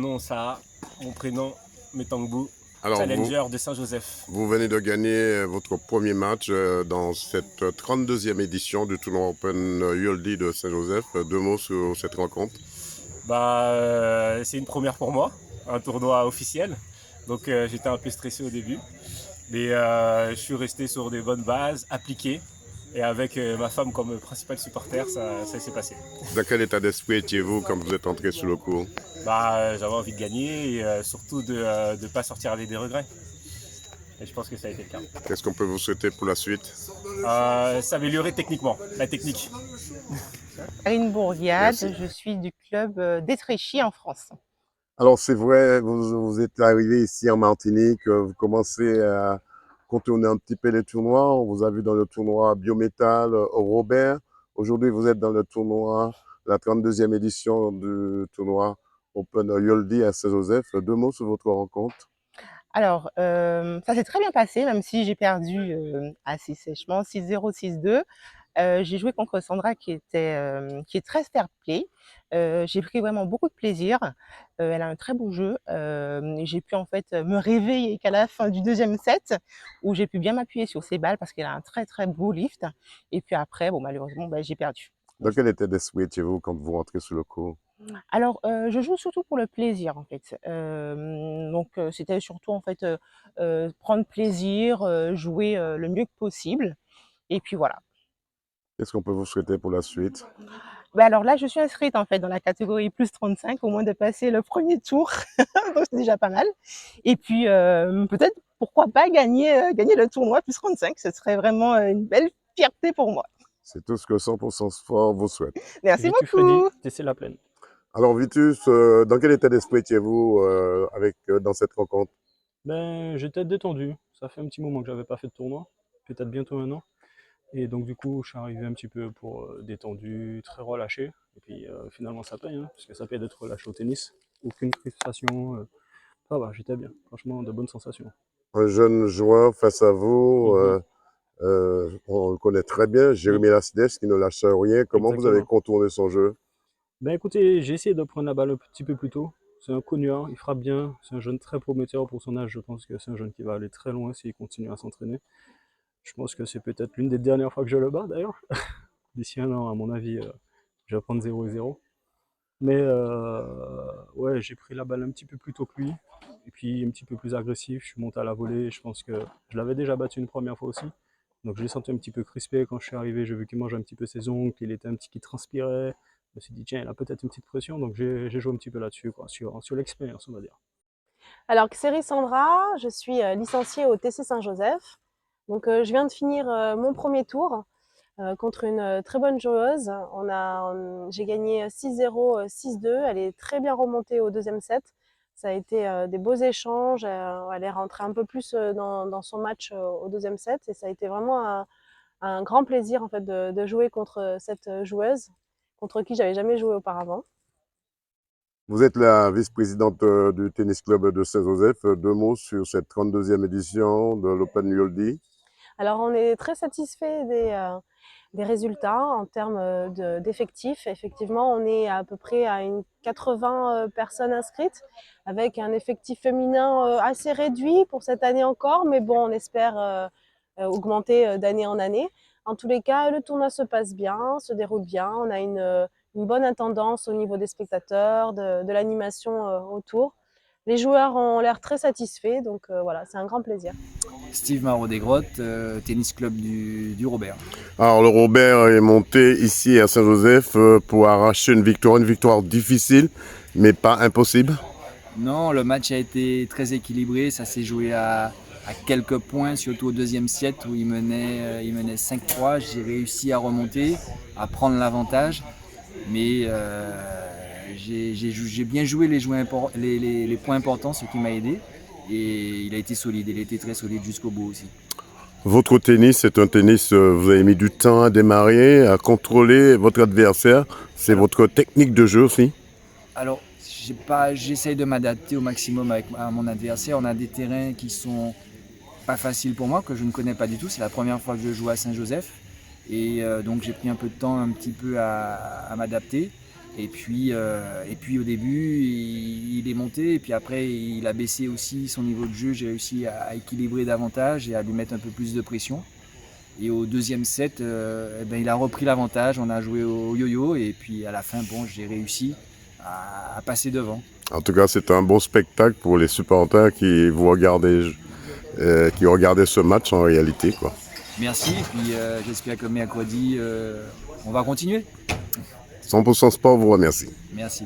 nom Saha, mon prénom Metangbu, Alors, challenger de Saint-Joseph. vous venez de gagner votre premier match dans cette 32e édition du tournoi Open Yoldi de Saint-Joseph. Deux mots sur cette rencontre. C'est une première pour moi, un tournoi officiel. Donc j'étais un peu stressé au début. Mais je suis resté sur des bonnes bases, appliquées. Et avec ma femme comme principal supporter, ça s'est passé. Dans quel état d'esprit étiez-vous quand vous êtes entré sur le court? J'avais envie de gagner et surtout de ne pas sortir avec des regrets. Et je pense que ça a été le cas. Qu'est-ce qu'on peut vous souhaiter pour la suite? S'améliorer techniquement, la technique. Karine Bourriade, Merci. je suis du club d'Étréchy en France. Alors, c'est vrai, vous êtes arrivé ici en Martinique, vous commencez à contourner un petit peu les tournois. On vous a vu dans le tournoi Biométal au Robert. Aujourd'hui, vous êtes dans le tournoi, la 32e édition du tournoi Open Yoldi à Saint-Joseph. Deux mots sur votre rencontre. Alors, ça s'est très bien passé, même si j'ai perdu assez sèchement, 6-0, 6-2. J'ai joué contre Sandra qui est très fair play. J'ai pris vraiment beaucoup de plaisir. Elle a un très beau jeu. J'ai pu en fait me réveiller qu'à la fin du deuxième set où j'ai pu bien m'appuyer sur ses balles parce qu'elle a un très très beau lift. Et puis après, bon, malheureusement, j'ai perdu. Dans quel état d'esprit étiez-vous quand vous rentrez sur le court? Alors, je joue surtout pour le plaisir, en fait. C'était surtout, en fait, prendre plaisir, jouer, le mieux que possible et puis voilà. Qu'est-ce qu'on peut vous souhaiter pour la suite? Alors là, je suis inscrite, en fait, dans la catégorie +35, au moins de passer le premier tour, donc c'est déjà pas mal et puis, peut-être, pourquoi pas gagner le tournoi +35, ce serait vraiment, une belle fierté pour moi. C'est tout ce que 100% Sport vous souhaite. Merci Vitus Freddy, beaucoup. TC La Plaine. Alors, Vitus, dans quel état d'esprit étiez-vous dans cette rencontre? J'étais détendu. Ça fait un petit moment que j'avais pas fait de tournoi, peut-être bientôt un an. Et donc du coup, je suis arrivé un petit peu pour détendu, très relâché. Et puis finalement, ça paye, hein, parce que ça paye d'être relâché au tennis. Aucune frustration. Ça va, j'étais bien. Franchement, de bonnes sensations. Un jeune joueur face à vous, Mhm. on le connaît très bien, Jérémy Lassides, qui ne lâche rien. Comment vous avez Exactement. contourné son jeu? Écoutez, j'ai essayé de prendre la balle un petit peu plus tôt. C'est un cogneur, il frappe bien. C'est un jeune très prometteur pour son âge. Je pense que c'est un jeune qui va aller très loin s'il continue à s'entraîner. Je pense que c'est peut-être l'une des dernières fois que je le bats d'ailleurs. D'ici un an, à mon avis, je vais prendre 0-0. Ouais, j'ai pris la balle un petit peu plus tôt que lui. Et puis un petit peu plus agressif. Je suis monté à la volée. Je pense que je l'avais déjà battu une première fois aussi. Donc je l'ai senti un petit peu crispé quand je suis arrivé. J'ai vu qu'il mangeait un petit peu ses ongles, qu'il était un petit qui transpirait. Je me suis dit, tiens, il a peut-être une petite pression. Donc j'ai joué un petit peu là-dessus, quoi, sur l'expérience, on va dire. Alors, Xéry Sandra, je suis licenciée au TC Saint-Joseph. Donc, je viens de finir mon premier tour contre une très bonne joueuse. J'ai gagné 6-0, 6-2. Elle est très bien remontée au deuxième set. Ça a été des beaux échanges. Elle est rentrée un peu plus dans son match au deuxième set. Et ça a été vraiment un grand plaisir en fait, de jouer contre cette joueuse, contre qui j'avais jamais joué auparavant. Vous êtes la vice-présidente du tennis club de Saint-Joseph. Deux mots sur cette 32e édition de l'Open Yoldi. Alors, on est très satisfait des résultats en termes d'effectifs. Effectivement, on est à peu près à une 80 personnes inscrites, avec un effectif féminin assez réduit pour cette année encore, mais bon, on espère augmenter d'année en année. En tous les cas, le tournoi se passe bien, se déroule bien. On a une bonne intendance au niveau des spectateurs, de l'animation autour. Les joueurs ont l'air très satisfaits, donc voilà, c'est un grand plaisir. Steve Marot des Grottes, tennis club du Robert. Alors, le Robert est monté ici à Saint-Joseph pour arracher une victoire difficile, mais pas impossible. Non, le match a été très équilibré, ça s'est joué à quelques points, surtout au deuxième set où il menait 5-3. J'ai réussi à remonter, à prendre l'avantage, mais j'ai bien joué les points importants, ce qui m'a aidé. Et il a été solide, il a été très solide jusqu'au bout aussi. Votre tennis, c'est un tennis, vous avez mis du temps à démarrer, à contrôler votre adversaire. C'est votre technique de jeu aussi? Alors, j'essaye de m'adapter au maximum à mon adversaire. On a des terrains qui sont pas faciles pour moi, que je ne connais pas du tout. C'est la première fois que je joue à Saint-Joseph. Et donc j'ai pris un peu de temps un petit peu à m'adapter. Et puis au début, il est monté, et puis après, il a baissé aussi son niveau de jeu. J'ai réussi à équilibrer davantage et à lui mettre un peu plus de pression. Et au deuxième set, il a repris l'avantage, on a joué au yo-yo, et puis à la fin, j'ai réussi à passer devant. En tout cas, c'est un bon spectacle pour les supporters qui vous regardez, qui regardaient ce match en réalité, quoi. Merci, et puis j'espère que mercredi, on va continuer. 100% Sport vous remercie. Merci.